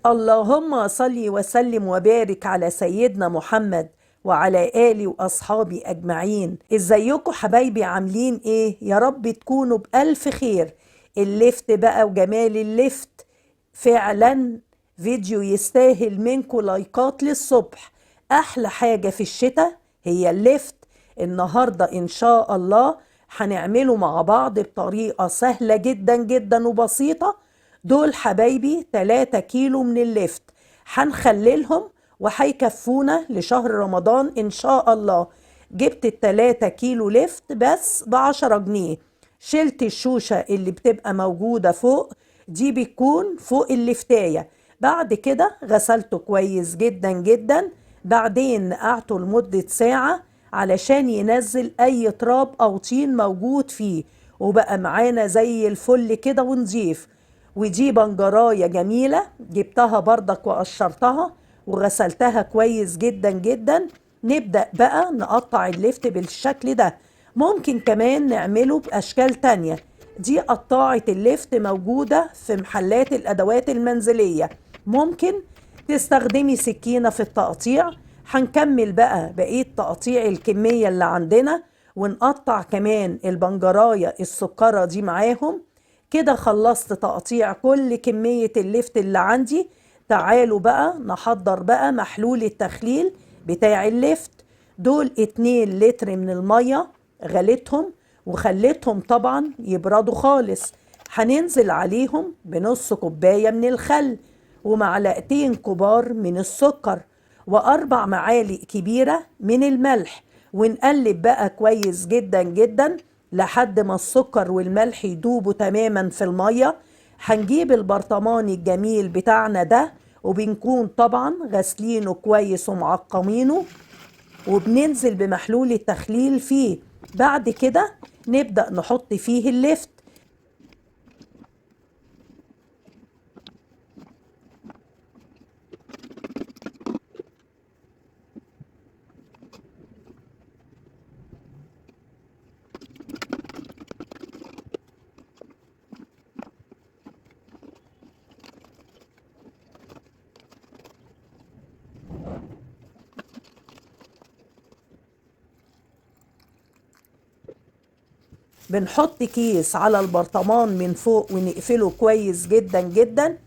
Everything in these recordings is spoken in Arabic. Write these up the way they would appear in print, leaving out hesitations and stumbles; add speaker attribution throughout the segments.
Speaker 1: اللهم صل وسلم وبارك على سيدنا محمد وعلى آله وأصحابه أجمعين. ازيكم حبايبي؟ عاملين ايه؟ يا رب تكونوا بألف خير. اللفت بقى وجمال اللفت فعلا فيديو يستاهل منكم لايكات للصبح. أحلى حاجة في الشتاء هي اللفت. النهاردة إن شاء الله هنعمله مع بعض بطريقة سهلة جدا جدا وبسيطة. دول حبايبي 3 كيلو من اللفت، هنخللهم وهيكفونا لشهر رمضان إن شاء الله. جبت ال3 كيلو لفت بس ب10 جنيه. شلت الشوشة اللي بتبقى موجودة فوق، دي بتكون فوق اللفتاية. بعد كده غسلته كويس جدا جدا، بعدين نقعته لمدة ساعة علشان ينزل أي تراب أو طين موجود فيه، وبقى معانا زي الفل كده ونضيف. ودي بنجراية جميلة جبتها برضك وقشرتها وغسلتها كويس جدا جدا. نبدأ بقى نقطع اللفت بالشكل ده. ممكن كمان نعمله بأشكال تانية. دي قطاعة اللفت موجودة في محلات الأدوات المنزلية، ممكن تستخدمي سكينة في التقطيع. هنكمل بقى بقية تقطيع الكمية اللي عندنا، ونقطع كمان البنجراية السكرة دي معاهم. كده خلصت تقطيع كل كمية اللفت اللي عندي. تعالوا بقى نحضر بقى محلول التخليل بتاع اللفت. دول 2 لتر من المية غليتهم وخليتهم طبعا يبردوا خالص. هننزل عليهم بنص كوباية من الخل، ومعلقتين كبار من السكر، و4 معالق كبيرة من الملح. ونقلب بقى كويس جدا جدا لحد ما السكر والملح يدوبوا تماما في المية. هنجيب البرطمان الجميل بتاعنا ده، وبنكون طبعا غسلينه كويس ومعقمينه، وبننزل بمحلول التخليل فيه. بعد كده نبدأ نحط فيه اللفت. بنحط كيس على البرطمان من فوق ونقفله كويس جدا جدا،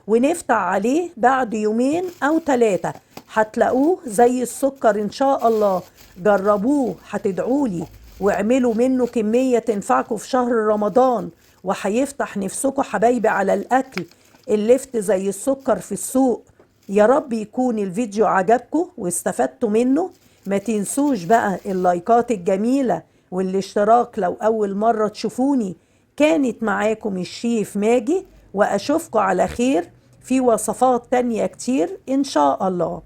Speaker 1: ونفتح عليه بعد يومين أو 3 هتلاقوه زي السكر إن شاء الله. جربوه هتدعولي، واعملوا منه كمية تنفعكم في شهر رمضان، وهيفتح نفسكم حبايبي على الأكل. اللفت زي السكر في السوق. يا رب يكون الفيديو عجبكم واستفدتوا منه. ما تنسوش بقى اللايكات الجميلة والاشتراك لو أول مرة تشوفوني. كانت معاكم الشيف ماجي، وأشوفكم على خير في وصفات تانية كتير إن شاء الله.